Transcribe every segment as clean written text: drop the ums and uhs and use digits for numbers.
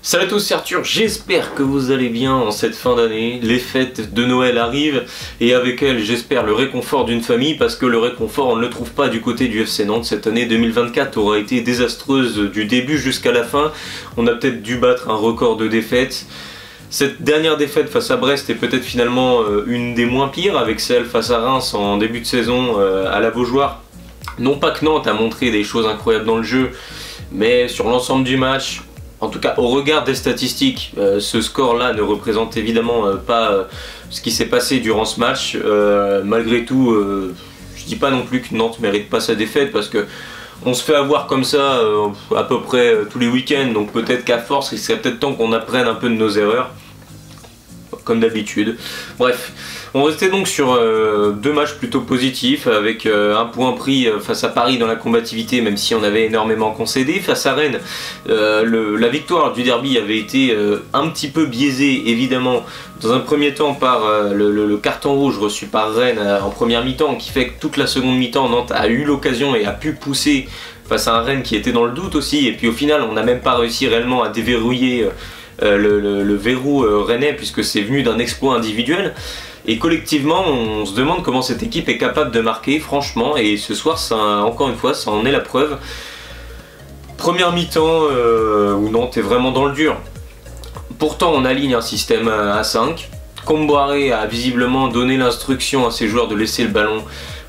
Salut à tous, c'est Arthur, j'espère que vous allez bien en cette fin d'année. Les fêtes de Noël arrivent et avec elles j'espère le réconfort d'une famille, parce que le réconfort on ne le trouve pas du côté du FC Nantes. Cette année 2024 aura été désastreuse du début jusqu'à la fin. On a peut-être dû battre un record de défaites. Cette dernière défaite face à Brest est peut-être finalement une des moins pires, avec celle face à Reims en début de saison à la Beaujoire. Non pas que Nantes a montré des choses incroyables dans le jeu, mais sur l'ensemble du match, en tout cas au regard des statistiques, ce score-là ne représente évidemment pas ce qui s'est passé durant ce match. Malgré tout, je dis pas non plus que Nantes mérite pas sa défaite, parce que on se fait avoir comme ça à peu près tous les week-ends, donc peut-être qu'à force il serait peut-être temps qu'on apprenne un peu de nos erreurs, comme d'habitude. Bref, on restait donc sur deux matchs plutôt positifs, avec un point pris face à Paris dans la combativité, même si on avait énormément concédé. Face à Rennes, la victoire du derby avait été un petit peu biaisée, évidemment, dans un premier temps par le carton rouge reçu par Rennes en première mi-temps, qui fait que toute la seconde mi-temps, Nantes a eu l'occasion et a pu pousser face à un Rennes qui était dans le doute aussi, et puis au final on n'a même pas réussi réellement à déverrouiller le verrou rennais, puisque c'est venu d'un exploit individuel. Et collectivement on se demande comment cette équipe est capable de marquer, franchement, et ce soir ça, encore une fois ça en est la preuve. Première mi-temps où Nantes est vraiment dans le dur. Pourtant on aligne un système à 5. Comboiré a visiblement donné l'instruction à ses joueurs de laisser le ballon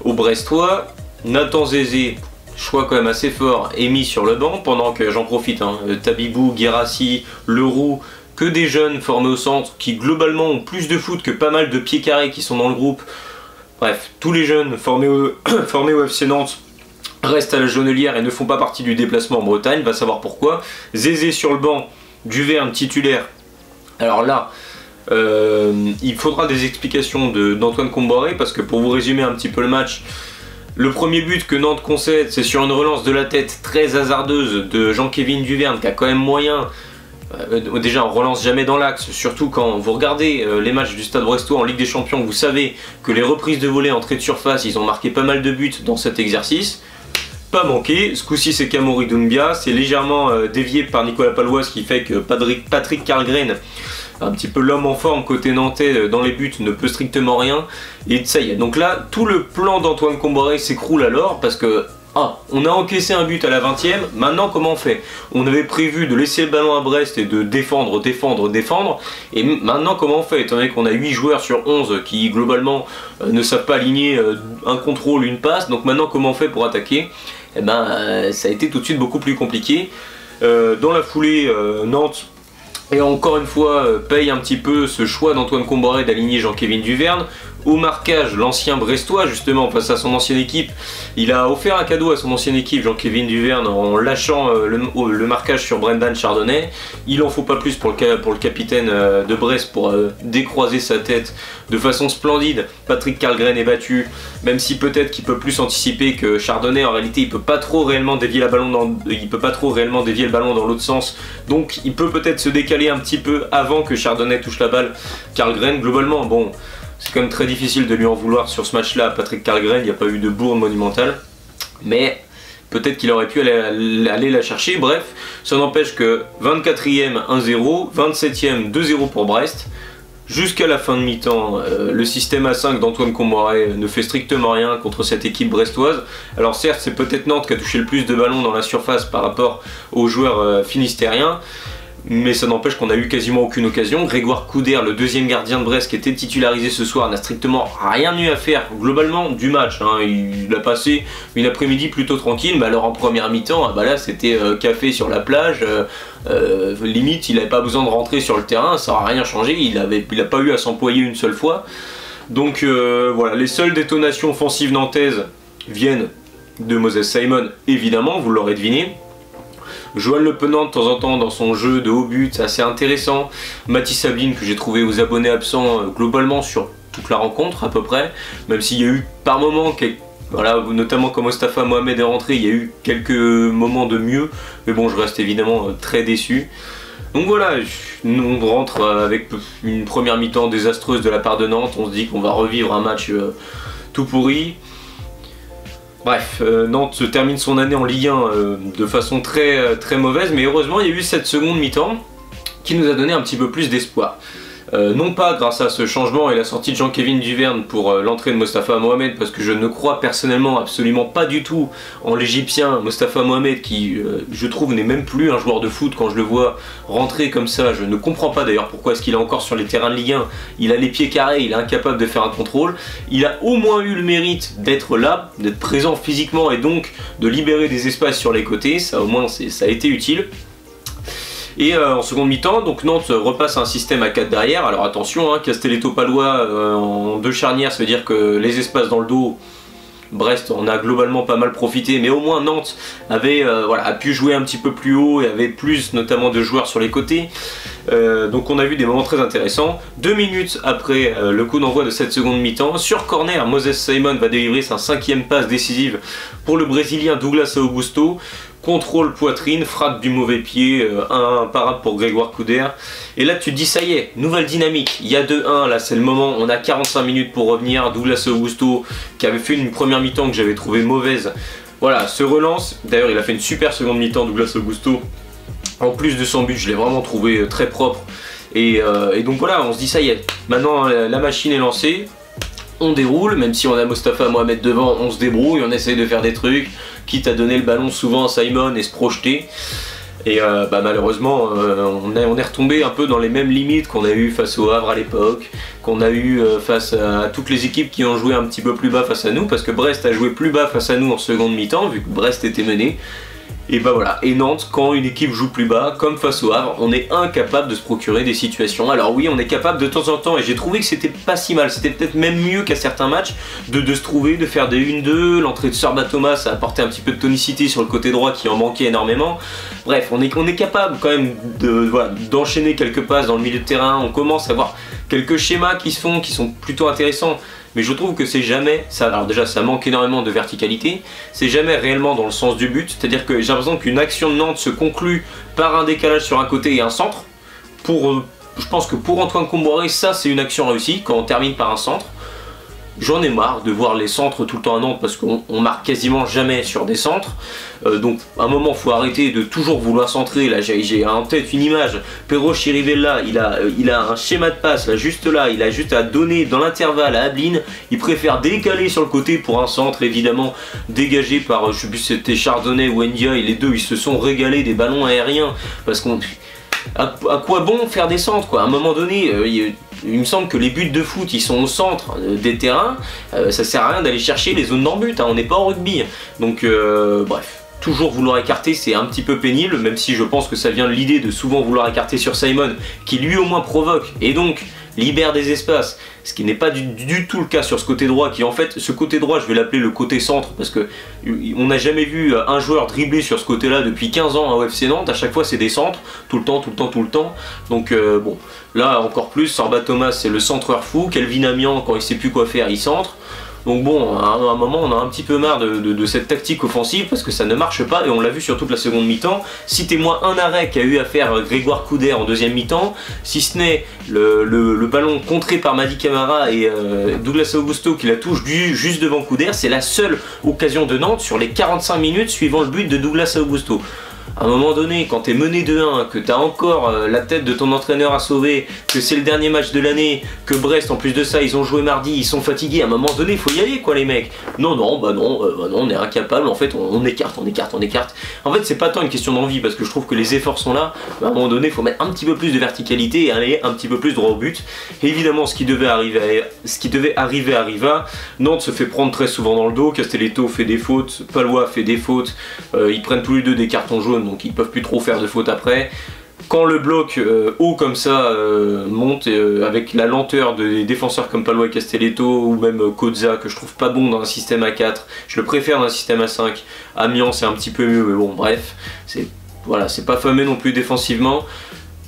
aux Brestois. Nathan Zézé, choix quand même assez fort, est mis sur le banc, pendant que, j'en profite, Tabibou, Guérassi, Leroux, que des jeunes formés au centre qui globalement ont plus de foot que pas mal de pieds carrés qui sont dans le groupe. Bref, tous les jeunes formés au FC Nantes restent à la Jaunelière et ne font pas partie du déplacement en Bretagne, va savoir pourquoi. Zézé sur le banc, Duverne titulaire. Alors là, il faudra des explications d'Antoine Comboiré, parce que pour vous résumer un petit peu le match, le premier but que Nantes concède, c'est sur une relance de la tête très hasardeuse de Jean-Kévin Duverne, qui a quand même moyen. Déjà on relance jamais dans l'axe, surtout quand vous regardez les matchs du Stade Brestois en Ligue des Champions, vous savez que les reprises de volée entrée de surface, ils ont marqué pas mal de buts dans cet exercice. Pas manqué, ce coup-ci c'est Kamori Doumbia, c'est légèrement dévié par Nicolas Paloise, qui fait que Patrick Carlgren, un petit peu l'homme en forme côté nantais dans les buts, ne peut strictement rien, et ça y est. Donc là, tout le plan d'Antoine Comboiré s'écroule alors, parce que on a encaissé un but à la 20e, maintenant comment on fait? On avait prévu de laisser le ballon à Brest et de défendre, et maintenant comment on fait? Étant donné qu'on a 8 joueurs sur 11 qui globalement ne savent pas aligner un contrôle, une passe, donc maintenant comment on fait pour attaquer? Eh ben ça a été tout de suite beaucoup plus compliqué. Dans la foulée, Nantes, et encore une fois, paye un petit peu ce choix d'Antoine Comboiré d'aligner Jean-Kévin Duverne. Au marquage, l'ancien Brestois, justement, face à son ancienne équipe, il a offert un cadeau à son ancienne équipe, Jean-Kévin Duverne, en lâchant le marquage sur Brendan Chardonnay. Il en faut pas plus pour le capitaine de Brest pour décroiser sa tête de façon splendide. Patrick Carlgren est battu, même si peut-être qu'il peut plus anticiper que Chardonnay. En réalité, il peut pas trop réellement dévier le ballon dans l'autre sens, donc il peut peut-être se décaler un petit peu avant que Chardonnay touche la balle. Carlgren, globalement, bon, c'est quand même très difficile de lui en vouloir sur ce match-là. Patrick Carlgren, il n'y a pas eu de bourre monumentale, mais peut-être qu'il aurait pu aller la chercher. Bref, ça n'empêche que 24e 1-0, 27e 2-0 pour Brest. Jusqu'à la fin de mi-temps, le système à 5 d'Antoine Comboiré ne fait strictement rien contre cette équipe brestoise. Alors certes, c'est peut-être Nantes qui a touché le plus de ballons dans la surface par rapport aux joueurs finistériens, mais ça n'empêche qu'on n'a eu quasiment aucune occasion. Grégoire Couder, le deuxième gardien de Brest qui était titularisé ce soir, n'a strictement rien eu à faire globalement du match. Il a passé une après-midi plutôt tranquille, mais alors en première mi-temps, là c'était café sur la plage, limite il n'avait pas besoin de rentrer sur le terrain, ça n'a rien changé, il n'a pas eu à s'employer une seule fois. Donc voilà, les seules détonations offensives nantaises viennent de Moses Simon, évidemment, vous l'aurez deviné. Joël Le Penant de temps en temps dans son jeu de haut but, c'est assez intéressant. Mathis Sabine, que j'ai trouvé aux abonnés absents globalement sur toute la rencontre à peu près, même s'il y a eu par moments, notamment quand Mostafa Mohamed est rentré, il y a eu quelques moments de mieux, mais bon, je reste évidemment très déçu. Donc voilà, on rentre avec une première mi-temps désastreuse de la part de Nantes, on se dit qu'on va revivre un match tout pourri. Bref, Nantes se termine son année en Ligue 1 de façon très mauvaise, mais heureusement il y a eu cette seconde mi-temps qui nous a donné un petit peu plus d'espoir. Non pas grâce à ce changement et la sortie de Jean-Kévin Duverne pour l'entrée de Mostafa Mohamed, parce que je ne crois personnellement absolument pas du tout en l'Égyptien Mostafa Mohamed qui, je trouve, n'est même plus un joueur de foot quand je le vois rentrer comme ça. Je ne comprends pas d'ailleurs pourquoi est-ce qu'il est encore sur les terrains de Ligue 1. Il a les pieds carrés, il est incapable de faire un contrôle. Il a au moins eu le mérite d'être là, d'être présent physiquement et donc de libérer des espaces sur les côtés. Ça au moins ça a été utile. Et en seconde mi-temps, donc Nantes repasse à un système à 4 derrière. Alors attention, hein, Castelletto-Palois en 2 charnières, ça veut dire que les espaces dans le dos, Brest en a globalement pas mal profité, mais au moins Nantes avait, a pu jouer un petit peu plus haut et avait plus notamment de joueurs sur les côtés. Donc on a vu des moments très intéressants. 2 minutes après le coup d'envoi de cette seconde mi-temps, sur corner, Moses Simon va délivrer sa 5e passe décisive pour le Brésilien Douglas Augusto. Contrôle poitrine, frappe du mauvais pied, un parade pour Grégoire Couder. Et là tu te dis ça y est, nouvelle dynamique, il y a 2-1, là c'est le moment, on a 45 minutes pour revenir. Douglas Augusto qui avait fait une première mi-temps que j'avais trouvé mauvaise, voilà, se relance. D'ailleurs il a fait une super seconde mi-temps Douglas Augusto. En plus de son but, je l'ai vraiment trouvé très propre. Et donc voilà, on se dit ça y est, maintenant la machine est lancée. On déroule, même si on a Mostafa Mohamed devant, on se débrouille, on essaye de faire des trucs, quitte à donner le ballon souvent à Simon et se projeter. Et malheureusement, on est retombé un peu dans les mêmes limites qu'on a eu face au Havre à l'époque, qu'on a eu face à toutes les équipes qui ont joué un petit peu plus bas face à nous, parce que Brest a joué plus bas face à nous en seconde mi-temps, vu que Brest était mené. Et voilà, et Nantes, quand une équipe joue plus bas, comme face au Havre, on est incapable de se procurer des situations. Alors oui, on est capable de temps en temps, et j'ai trouvé que c'était pas si mal, c'était peut-être même mieux qu'à certains matchs, de se trouver, de faire des 1-2, l'entrée de Sorba Thomas a apporté un petit peu de tonicité sur le côté droit qui en manquait énormément. Bref, on est capable quand même d'enchaîner quelques passes dans le milieu de terrain, on commence à voir quelques schémas qui sont plutôt intéressants. Mais je trouve que c'est jamais, alors déjà ça manque énormément de verticalité, c'est jamais réellement dans le sens du but, c'est-à-dire que j'ai l'impression qu'une action de Nantes se conclut par un décalage sur un côté et un centre. Je pense que pour Antoine Kombouaré, ça c'est une action réussie, quand on termine par un centre. J'en ai marre de voir les centres tout le temps à Nantes parce qu'on marque quasiment jamais sur des centres. Donc à un moment il faut arrêter de toujours vouloir centrer. Là j'ai en tête une image, Pero Chirivella, il a un schéma de passe là, juste là, il a juste à donner dans l'intervalle à Adeline. Il préfère décaler sur le côté pour un centre, évidemment dégagé par, je sais plus si c'était Chardonnay ou Ndia, et les deux ils se sont régalés des ballons aériens parce qu'on... À quoi bon faire des centres quoi? À un moment donné, il me semble que les buts de foot ils sont au centre des terrains, ça sert à rien d'aller chercher les zones d'en-but, hein, on n'est pas au rugby. Donc bref, toujours vouloir écarter c'est un petit peu pénible, même si je pense que ça vient de l'idée de souvent vouloir écarter sur Simon, qui lui au moins provoque et donc libère des espaces, ce qui n'est pas du tout le cas sur ce côté droit, qui en fait, ce côté droit je vais l'appeler le côté centre, parce que on n'a jamais vu un joueur dribbler sur ce côté là depuis 15 ans à FC Nantes, à chaque fois c'est des centres, tout le temps, donc bon, là encore plus, Sorba Thomas c'est le centreur fou, Kelvin Amian quand il sait plus quoi faire il centre. Donc bon, à un moment on a un petit peu marre de cette tactique offensive parce que ça ne marche pas et on l'a vu sur toute la seconde mi-temps. Citez-moi un arrêt qu'a eu à faire Grégoire Couder en deuxième mi-temps, si ce n'est le ballon contré par Mady Camara et Douglas Augusto qui la touche juste devant Couder. C'est la seule occasion de Nantes sur les 45 minutes suivant le but de Douglas Augusto. À un moment donné, quand tu es mené 2-1, que tu as encore la tête de ton entraîneur à sauver, que c'est le dernier match de l'année, que Brest, en plus de ça, ils ont joué mardi, ils sont fatigués, à un moment donné, il faut y aller, quoi, les mecs. Non, on est incapable, en fait, on écarte. En fait, c'est pas tant une question d'envie, parce que je trouve que les efforts sont là, mais à un moment donné, il faut mettre un petit peu plus de verticalité et aller un petit peu plus droit au but. Et évidemment, ce qui devait arriver arriva. Nantes se fait prendre très souvent dans le dos, Castelletto fait des fautes, Palois fait des fautes, ils prennent tous les deux des cartons jaunes, donc ils peuvent plus trop faire de fautes après. Quand le bloc haut comme ça monte avec la lenteur des défenseurs comme Palois et Castelletto ou même Kozza que je trouve pas bon dans un système à 4, je le préfère dans un système à 5. Amiens c'est un petit peu mieux mais bon bref, c'est pas fameux non plus défensivement.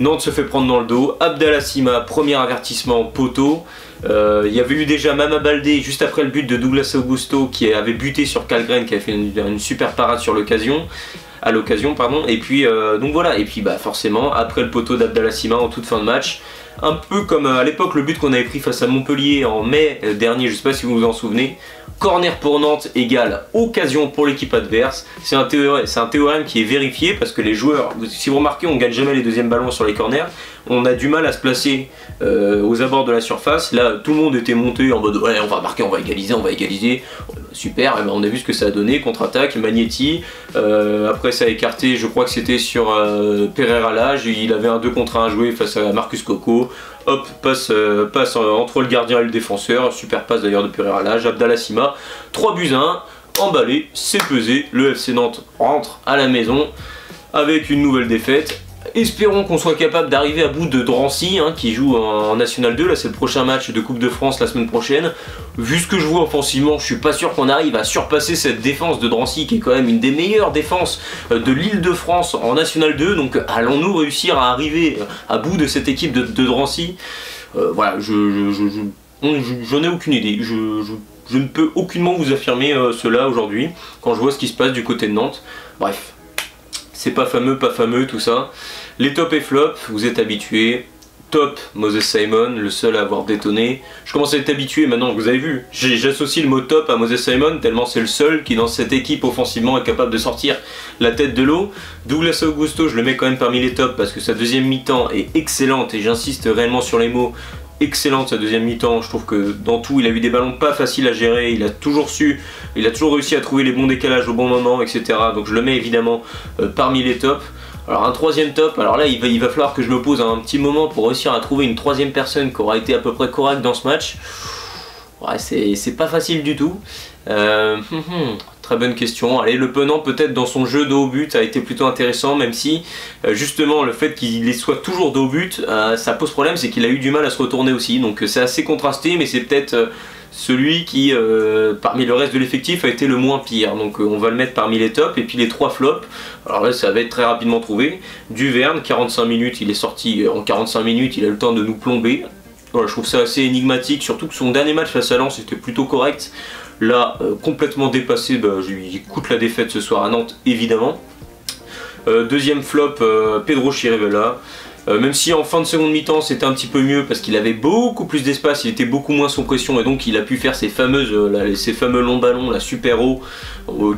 Nantes se fait prendre dans le dos, Abdallah Sima, premier avertissement poteau. Il y avait eu déjà Mama Baldé juste après le but de Douglas Augusto qui avait buté sur Kalgren, qui avait fait une super parade sur l'occasion. Et puis donc voilà, et puis forcément après le poteau d'Abdallah Sima en toute fin de match, un peu comme à l'époque le but qu'on avait pris face à Montpellier en mai dernier, je sais pas si vous vous en souvenez, corner pour Nantes égale occasion pour l'équipe adverse. C'est un théorème qui est vérifié parce que les joueurs, si vous remarquez, on gagne jamais les deuxièmes ballons sur les corners. On a du mal à se placer aux abords de la surface. Là, tout le monde était monté en mode ouais, on va marquer, on va égaliser. Super, et ben on a vu ce que ça a donné, contre-attaque, Magnetti, après ça a écarté, je crois que c'était sur Pereira Lage, il avait un 2 contre 1 à jouer face à Marcus Coco, hop, passe entre le gardien et le défenseur, super passe d'ailleurs de Pereira Lage, Abdallah Sima, 3-1, emballé, c'est pesé, le FC Nantes rentre à la maison avec une nouvelle défaite. Espérons qu'on soit capable d'arriver à bout de Drancy qui joue en National 2, là c'est le prochain match de Coupe de France la semaine prochaine. Vu ce que je vois offensivement, je suis pas sûr qu'on arrive à surpasser cette défense de Drancy qui est quand même une des meilleures défenses de l'Île-de-France en National 2. Donc allons-nous réussir à arriver à bout de cette équipe de Drancy? Voilà, j'en ai aucune idée. Je ne peux aucunement vous affirmer cela aujourd'hui quand je vois ce qui se passe du côté de Nantes. Bref. C'est pas fameux, tout ça. Les top et flop, vous êtes habitués. Top, Moses Simon, le seul à avoir détonné. Je commence à être habitué maintenant, vous avez vu. J'associe le mot top à Moses Simon, tellement c'est le seul qui dans cette équipe offensivement est capable de sortir la tête de l'eau. Douglas Augusto, je le mets quand même parmi les tops parce que sa deuxième mi-temps est excellente et j'insiste réellement sur les mots. Excellente sa deuxième mi-temps, je trouve que dans tout il a eu des ballons pas faciles à gérer, il a toujours réussi à trouver les bons décalages au bon moment, etc. Donc je le mets évidemment parmi les tops. Alors un troisième top, alors là il va falloir que je me pose un petit moment pour réussir à trouver une troisième personne qui aura été à peu près correcte dans ce match. Ouais, c'est pas facile du tout. Très bonne question. Allez, Le Penant peut-être dans son jeu de haut but a été plutôt intéressant, même si justement le fait qu'il soit toujours de haut but, ça pose problème, c'est qu'il a eu du mal à se retourner aussi. Donc c'est assez contrasté, mais c'est peut-être celui qui, parmi le reste de l'effectif, a été le moins pire. Donc on va le mettre parmi les tops. Et puis les 3 flops, alors là ça va être très rapidement trouvé. Duverne, 45 minutes, il est sorti en 45 minutes, il a le temps de nous plomber. Voilà, je trouve ça assez énigmatique, surtout que son dernier match face à Lens était plutôt correct. Là, complètement dépassé, il coûte la défaite ce soir à Nantes, évidemment. Deuxième flop, Pedro Chirivella. Même si en fin de seconde mi-temps c'était un petit peu mieux parce qu'il avait beaucoup plus d'espace, il était beaucoup moins sous pression et donc il a pu faire ces fameux longs ballons, la super haut,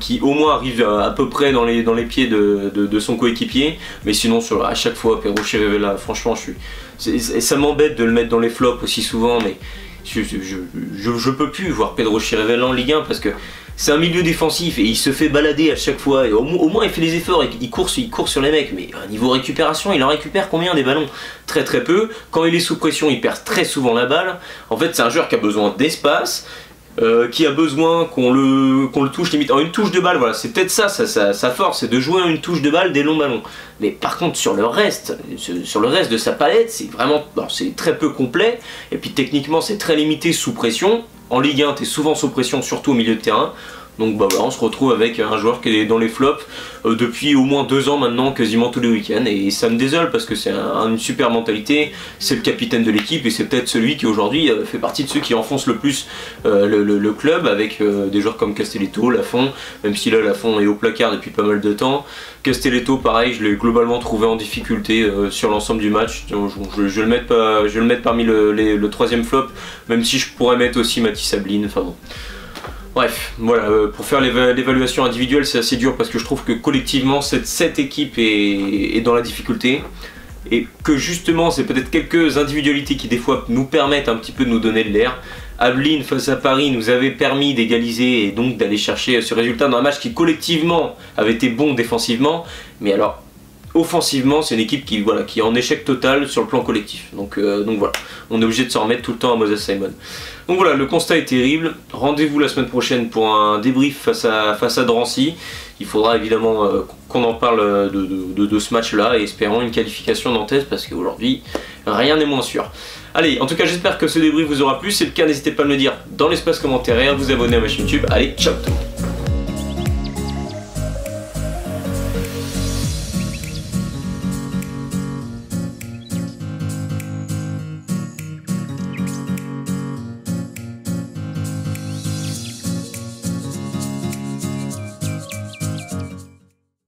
qui au moins arrivent à peu près dans les pieds de son coéquipier. Mais sinon à chaque fois Pedro Chirivella, franchement ça m'embête de le mettre dans les flops aussi souvent, mais je peux plus voir Pedro Chirivella en Ligue 1 parce que c'est un milieu défensif et il se fait balader à chaque fois. Et au moins il fait les efforts, il court sur les mecs. Mais niveau récupération, il en récupère combien des ballons? Très peu. Quand il est sous pression, il perd très souvent la balle. En fait, c'est un joueur qui a besoin d'espace, qui a besoin qu'on le touche limite en une touche de balle. Voilà, c'est peut-être ça sa force, c'est de jouer en une touche de balle des longs ballons. Mais par contre sur le reste de sa palette, c'est vraiment, c'est très peu complet. Et puis techniquement, c'est très limité sous pression. En Ligue 1, tu es souvent sous pression, surtout au milieu de terrain. Donc voilà, on se retrouve avec un joueur qui est dans les flops depuis au moins 2 ans maintenant, quasiment tous les week-ends. Et ça me désole parce que c'est une super mentalité, c'est le capitaine de l'équipe et c'est peut-être celui qui aujourd'hui fait partie de ceux qui enfoncent le plus le club, avec des joueurs comme Castelletto, Lafont, même si là Lafont est au placard depuis pas mal de temps. Castelletto pareil, je l'ai globalement trouvé en difficulté sur l'ensemble du match. Je vais le mettre parmi le troisième flop, même si je pourrais mettre aussi Mathis Ablin, enfin bon. Bref, voilà, pour faire l'évaluation individuelle c'est assez dur parce que je trouve que collectivement cette équipe est dans la difficulté et que justement c'est peut-être quelques individualités qui des fois nous permettent un petit peu de nous donner de l'air. Ablin face à Paris nous avait permis d'égaliser et donc d'aller chercher ce résultat dans un match qui collectivement avait été bon défensivement, mais alors offensivement c'est une équipe qui est en échec total sur le plan collectif. Donc voilà, on est obligé de s'en remettre tout le temps à Moses Simon. Donc voilà, le constat est terrible. Rendez-vous la semaine prochaine pour un débrief face à Drancy. Il faudra évidemment qu'on en parle de ce match-là et espérons une qualification nantaise parce qu'aujourd'hui, rien n'est moins sûr. Allez, en tout cas, j'espère que ce débrief vous aura plu. Si c'est le cas, n'hésitez pas à me le dire dans l'espace commentaire et à vous abonner à ma chaîne YouTube. Allez, ciao tout le monde.